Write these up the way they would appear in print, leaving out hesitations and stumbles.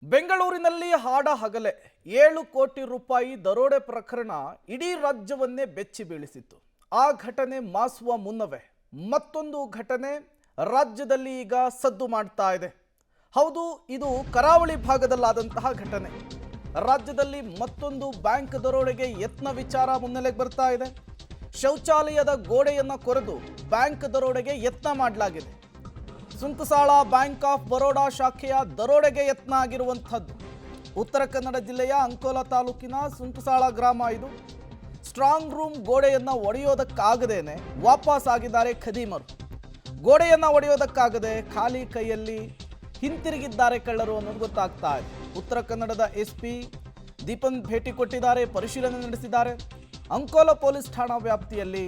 ಬೆಂಗಳೂರಿನಲ್ಲಿ ಹಾಡ ಹಗಲೇ 7 ಕೋಟಿ ರೂಪಾಯಿ ದರೋಡೆ ಪ್ರಕರಣ ಇಡೀ ರಾಜ್ಯವನ್ನೇ ಬೆಚ್ಚಿ ಬೀಳಿಸಿತ್ತು. ಆ ಘಟನೆ ಮಾಸುವ ಮುನ್ನವೇ ಮತ್ತೊಂದು ಘಟನೆ ರಾಜ್ಯದಲ್ಲಿ ಈಗ ಸದ್ದು ಮಾಡ್ತಾ ಇದೆ. ಹೌದು, ಇದು ಕರಾವಳಿ ಭಾಗದಲ್ಲಾದಂತಹ ಘಟನೆ. ರಾಜ್ಯದಲ್ಲಿ ಮತ್ತೊಂದು ಬ್ಯಾಂಕ್ ದರೋಡೆಗೆ ಯತ್ನ ವಿಚಾರ ಮುನ್ನೆಲೆಗೆ ಬರ್ತಾ ಇದೆ. ಶೌಚಾಲಯದ ಗೋಡೆಯನ್ನು ಕೊರೆದು ಬ್ಯಾಂಕ್ ದರೋಡೆಗೆ ಯತ್ನ ಮಾಡಲಾಗಿದೆ. ಸುಂಕಸಾಳ ಬ್ಯಾಂಕ್ ಆಫ್ ಬರೋಡಾ ಶಾಖೆಯ ದರೋಡೆಗೆ ಯತ್ನ ಆಗಿರುವಂಥದ್ದು. ಉತ್ತರ ಕನ್ನಡ ಜಿಲ್ಲೆಯ ಅಂಕೋಲಾ ತಾಲೂಕಿನ ಸುಂಕಸಾಳ ಗ್ರಾಮ ಇದು. ಸ್ಟ್ರಾಂಗ್ ರೂಮ್ ಗೋಡೆಯನ್ನು ಒಡೆಯೋದಕ್ಕಾಗದೇನೆ ವಾಪಸ್ ಆಗಿದ್ದಾರೆ ಖದೀಮರು. ಗೋಡೆಯನ್ನು ಒಡೆಯೋದಕ್ಕಾಗದೆ ಖಾಲಿ ಕೈಯಲ್ಲಿ ಹಿಂತಿರುಗಿದ್ದಾರೆ ಕಳ್ಳರು ಅನ್ನೋದು ಗೊತ್ತಾಗ್ತಾ ಇದೆ. ಉತ್ತರ ಕನ್ನಡದ SP ದೀಪನ್ ಭೇಟಿ ಕೊಟ್ಟಿದ್ದಾರೆ, ಪರಿಶೀಲನೆ ನಡೆಸಿದ್ದಾರೆ. ಅಂಕೋಲಾ ಪೊಲೀಸ್ ಠಾಣಾ ವ್ಯಾಪ್ತಿಯಲ್ಲಿ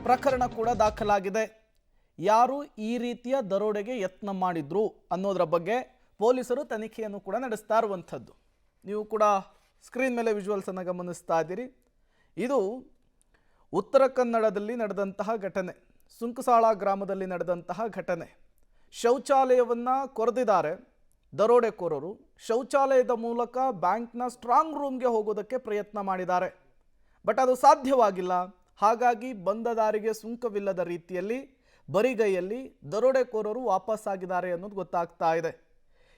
ಪ್ರಕರಣ ಕೂಡ ದಾಖಲಾಗಿದೆ. ಯಾರು ಈ ರೀತಿಯ ದರೋಡೆಗೆ ಯತ್ನ ಮಾಡಿದ್ರು ಅನ್ನೋದರ ಬಗ್ಗೆ ಪೊಲೀಸರು ತನಿಖೆಯನ್ನು ಕೂಡ ನಡೆಸ್ತಾ ಇರುವಂಥದ್ದು. ನೀವು ಕೂಡ ಸ್ಕ್ರೀನ್ ಮೇಲೆ ವಿಜುವಲ್ಸನ್ನು ಗಮನಿಸ್ತಾ ಇದ್ದೀರಿ. ಇದು ಉತ್ತರ ಕನ್ನಡದಲ್ಲಿ ನಡೆದಂತಹ ಘಟನೆ, ಸುಂಕಸಾಳ ಗ್ರಾಮದಲ್ಲಿ ನಡೆದಂತಹ ಘಟನೆ. ಶೌಚಾಲಯವನ್ನು ಕೊರೆದಿದ್ದಾರೆ ದರೋಡೆಕೋರರು. ಶೌಚಾಲಯದ ಮೂಲಕ ಬ್ಯಾಂಕ್ನ ಸ್ಟ್ರಾಂಗ್ ರೂಮ್ಗೆ ಹೋಗೋದಕ್ಕೆ ಪ್ರಯತ್ನ ಮಾಡಿದ್ದಾರೆ. ಬಟ್ ಅದು ಸಾಧ್ಯವಾಗಿಲ್ಲ. ಹಾಗಾಗಿ ಬಂದ ದಾರಿಗೆ ಸುಂಕವಿಲ್ಲದ ರೀತಿಯಲ್ಲಿ ಬರಿಗೈಯಲ್ಲಿ ದರೋಡೆಕೋರರು ವಾಪಸ್ ಆಗಿದ್ದಾರೆ ಅನ್ನೋದು ಗೊತ್ತಾಗ್ತಾ ಇದೆ.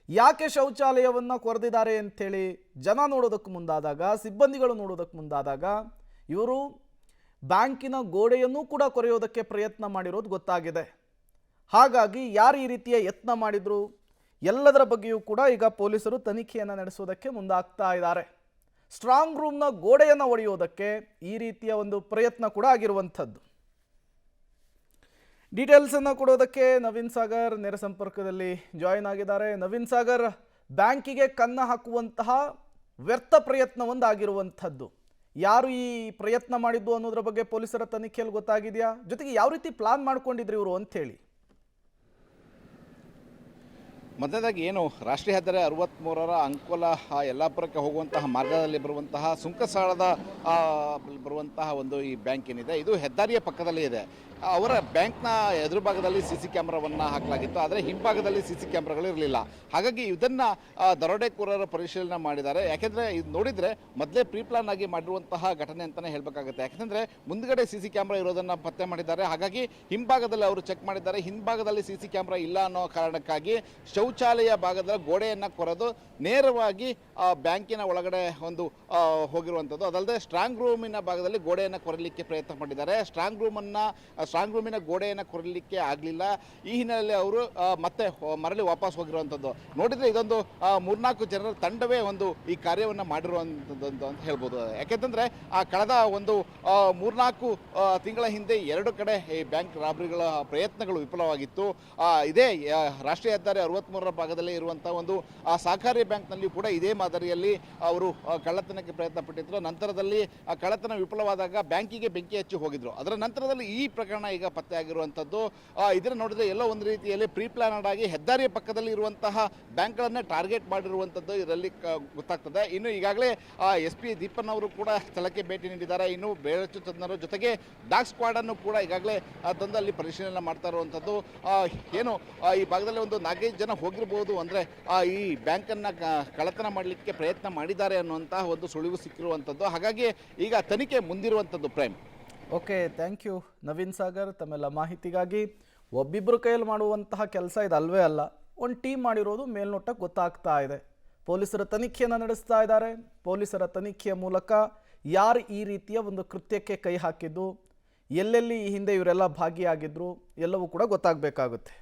ಯಾಕೆ ಶೌಚಾಲಯವನ್ನು ಕೊರೆದಿದ್ದಾರೆ ಅಂಥೇಳಿ ಜನ ನೋಡೋದಕ್ಕೆ ಮುಂದಾದಾಗ, ಸಿಬ್ಬಂದಿಗಳು ನೋಡೋದಕ್ಕೆ ಮುಂದಾದಾಗ ಇವರು ಬ್ಯಾಂಕಿನ ಗೋಡೆಯನ್ನು ಕೂಡ ಕೊರೆಯೋದಕ್ಕೆ ಪ್ರಯತ್ನ ಮಾಡಿರೋದು ಗೊತ್ತಾಗಿದೆ. ಹಾಗಾಗಿ ಯಾರು ಈ ರೀತಿಯ ಯತ್ನ ಮಾಡಿದ್ರು ಎಲ್ಲದರ ಬಗ್ಗೆಯೂ ಕೂಡ ಈಗ ಪೊಲೀಸರು ತನಿಖೆಯನ್ನು ನಡೆಸೋದಕ್ಕೆ ಮುಂದಾಗ್ತಾ ಇದ್ದಾರೆ. ಸ್ಟ್ರಾಂಗ್ ರೂಮ್ನ ಗೋಡೆಯನ್ನು ಒಡೆಯೋದಕ್ಕೆ ಈ ರೀತಿಯ ಒಂದು ಪ್ರಯತ್ನ ಕೂಡ ಆಗಿರುವಂಥದ್ದು. ಡೀಟೇಲ್ಸನ್ನು ಕೊಡೋದಕ್ಕೆ ನವೀನ್ ಸಾಗರ್ ನೇರ ಸಂಪರ್ಕದಲ್ಲಿ ಜಾಯಿನ್ ಆಗಿದ್ದಾರೆ. ನವೀನ್ ಸಾಗರ್, ಬ್ಯಾಂಕಿಗೆ ಕನ್ನ ಹಾಕುವಂತಹ ವ್ಯರ್ಥ ಪ್ರಯತ್ನವೊಂದಾಗಿರುವಂಥದ್ದು. ಯಾರು ಈ ಪ್ರಯತ್ನ ಮಾಡಿದ್ದು ಅನ್ನೋದ್ರ ಬಗ್ಗೆ ಪೊಲೀಸರ ತನಿಖೆಯಲ್ಲಿ ಗೊತ್ತಾಗಿದೆಯಾ? ಜೊತೆಗೆ ಯಾವ ರೀತಿ ಪ್ಲಾನ್ ಮಾಡ್ಕೊಂಡಿದ್ರು ಇವರು ಅಂಥೇಳಿ? ಮೊದಲನೇದಾಗಿ ಏನು ರಾಷ್ಟ್ರೀಯ ಹೆದ್ದಾರಿ 63ರ ಅಂಕೋಲಾ ಯಲ್ಲಾಪುರಕ್ಕೆ ಹೋಗುವಂತಹ ಮಾರ್ಗದಲ್ಲಿ ಬರುವಂತಹ ಸುಂಕಸಾಳದ ಬರುವಂತಹ ಒಂದು ಈ ಬ್ಯಾಂಕ್ ಏನಿದೆ, ಇದು ಹೆದ್ದಾರಿಯ ಪಕ್ಕದಲ್ಲಿ ಇದೆ. ಅವರ ಬ್ಯಾಂಕ್ನ ಎದುರು ಭಾಗದಲ್ಲಿ CC ಕ್ಯಾಮ್ರಾವನ್ನು ಹಾಕಲಾಗಿತ್ತು, ಆದರೆ ಹಿಂಭಾಗದಲ್ಲಿ CC ಕ್ಯಾಮ್ರಾಗಳು ಇರಲಿಲ್ಲ. ಹಾಗಾಗಿ ಇದನ್ನು ದರೋಡೆಕೋರರ ಪರಿಶೀಲನೆ ಮಾಡಿದ್ದಾರೆ. ಯಾಕೆಂದರೆ ಇದು ನೋಡಿದರೆ ಮೊದಲೇ ಪ್ರೀಪ್ಲಾನ್ ಆಗಿ ಮಾಡಿರುವಂತಹ ಘಟನೆ ಅಂತಲೇ ಹೇಳಬೇಕಾಗುತ್ತೆ. ಯಾಕೆಂದರೆ ಮುಂದ್ಗಡೆ CC ಕ್ಯಾಮ್ರಾ ಇರೋದನ್ನು ಪತ್ತೆ ಮಾಡಿದ್ದಾರೆ. ಹಾಗಾಗಿ ಹಿಂಭಾಗದಲ್ಲಿ ಅವರು ಚೆಕ್ ಮಾಡಿದ್ದಾರೆ. ಹಿಂಭಾಗದಲ್ಲಿ CC ಕ್ಯಾಮ್ರಾ ಇಲ್ಲ ಅನ್ನೋ ಕಾರಣಕ್ಕಾಗಿ ಶೌಚಾಲಯ ಭಾಗದ ಗೋಡೆಯನ್ನು ಕೊರೆದು ನೇರವಾಗಿ ಬ್ಯಾಂಕಿನ ಒಳಗಡೆ ಒಂದು ಹೋಗಿರುವಂಥದ್ದು. ಅದಲ್ಲದೆ ಸ್ಟ್ರಾಂಗ್ ರೂಮಿನ ಭಾಗದಲ್ಲಿ ಗೋಡೆಯನ್ನು ಕೊರಲಿಕ್ಕೆ ಪ್ರಯತ್ನ ಮಾಡಿದ್ದಾರೆ. ಸ್ಟ್ರಾಂಗ್ ರೂಮಿನ ಗೋಡೆಯನ್ನು ಕೊರಲಿಕ್ಕೆ ಆಗಲಿಲ್ಲ. ಈ ಹಿನ್ನೆಲೆಯಲ್ಲಿ ಅವರು ಮತ್ತೆ ಮರಳಿ ವಾಪಸ್ ಹೋಗಿರುವಂಥದ್ದು. ನೋಡಿದರೆ ಇದೊಂದು 3-4 ಜನರ ತಂಡವೇ ಒಂದು ಈ ಕಾರ್ಯವನ್ನು ಮಾಡಿರುವಂಥದ್ದು ಅಂತ ಹೇಳ್ಬೋದು. ಯಾಕೆಂತಂದರೆ ಕಳೆದ ಒಂದು 3-4 ತಿಂಗಳ ಹಿಂದೆ 2 ಕಡೆ ಈ ಬ್ಯಾಂಕ್ ರಾಬರಿಗಳ ಪ್ರಯತ್ನಗಳು ವಿಫಲವಾಗಿತ್ತು. ಇದೇ ರಾಷ್ಟ್ರೀಯ ಹೆದ್ದಾರಿ 63ರ ಭಾಗದಲ್ಲಿ ಇರುವಂಥ ಒಂದು ಸಹಕಾರಿ ಬ್ಯಾಂಕ್ನಲ್ಲಿ ಕೂಡ ಇದೇ ಮಾದರಿಯಲ್ಲಿ ಅವರು ಕಳ್ಳತನಕ್ಕೆ ಪ್ರಯತ್ನ ಪಟ್ಟಿದ್ರು. ನಂತರದಲ್ಲಿ ಕಳ್ಳತನ ವಿಫಲವಾದಾಗ ಬ್ಯಾಂಕಿಗೆ ಬೆಂಕಿ ಹಚ್ಚಿ ಹೋಗಿದ್ರು. ಅದರ ನಂತರದಲ್ಲಿ ಈ ಪ್ರಕರಣ ಈಗ ಪತ್ತೆಯಾಗಿರುವಂಥದ್ದು. ಇದನ್ನು ನೋಡಿದರೆ ಎಲ್ಲೋ ಒಂದು ರೀತಿಯಲ್ಲಿ ಪ್ರೀಪ್ಲಾನಡ್ ಆಗಿ ಹೆದ್ದಾರಿಯ ಪಕ್ಕದಲ್ಲಿ ಇರುವಂತಹ ಬ್ಯಾಂಕ್ಗಳನ್ನೇ ಟಾರ್ಗೆಟ್ ಮಾಡಿರುವಂಥದ್ದು ಇದರಲ್ಲಿ ಗೊತ್ತಾಗ್ತದೆ. ಇನ್ನು ಈಗಾಗಲೇ SP ದೀಪನ್ ಅವರು ಕೂಡ ಸ್ಥಳಕ್ಕೆ ಭೇಟಿ ನೀಡಿದ್ದಾರೆ. ಇನ್ನು ಬೇರಷ್ಟು ತಜ್ಞರು ಜೊತೆಗೆ ಡಾಗ್ ಸ್ಕ್ವಾಡನ್ನು ಕೂಡ ಈಗಾಗಲೇ ತಂದು ಅಲ್ಲಿ ಪರಿಶೀಲನೆ ಮಾಡ್ತಾ ಇರುವಂಥದ್ದು. ಏನು ಈ ಭಾಗದಲ್ಲಿ ಒಂದು 4-5 ಜನ ಹೋಗಿರ್ಬೋದು, ಅಂದರೆ ಈ ಬ್ಯಾಂಕನ್ನು ಕಳ್ಳತನ ಮಾಡಲಿಕ್ಕೆ ಪ್ರಯತ್ನ ಮಾಡಿದ್ದಾರೆ ಅನ್ನುವಂತಹ ಒಂದು ಸುಳಿವು ಸಿಕ್ಕಿರುವಂಥದ್ದು. ಹಾಗಾಗಿ ಈಗ ತನಿಖೆ ಮುಂದಿರುವಂಥದ್ದು. Prem, okay, thank you Naveen Sagar ತಮ್ಮೆಲ್ಲ ಮಾಹಿತಿಗಾಗಿ. ಒಬ್ಬಿಬ್ಬರು ಕೈಯಲ್ಲಿ ಮಾಡುವಂತಹ ಕೆಲಸ ಇದು ಅಲ್ವೇ ಅಲ್ಲ, ಒಂದು ಟೀಮ್ ಮಾಡಿರೋದು ಮೇಲ್ನೋಟಕ್ಕೆ ಗೊತ್ತಾಗ್ತಾ ಇದೆ. ಪೊಲೀಸರ ತನಿಖೆಯನ್ನು ನಡೆಸ್ತಾ ಇದ್ದಾರೆ. ಪೊಲೀಸರ ತನಿಖೆಯ ಮೂಲಕ ಯಾರು ಈ ರೀತಿಯ ಒಂದು ಕೃತ್ಯಕ್ಕೆ ಕೈ ಹಾಕಿದ್ದು, ಎಲ್ಲೆಲ್ಲಿ ಈ ಹಿಂದೆ ಇವರೆಲ್ಲ ಭಾಗಿಯಾಗಿದ್ರು ಎಲ್ಲವೂ ಕೂಡ ಗೊತ್ತಾಗಬೇಕಾಗುತ್ತೆ.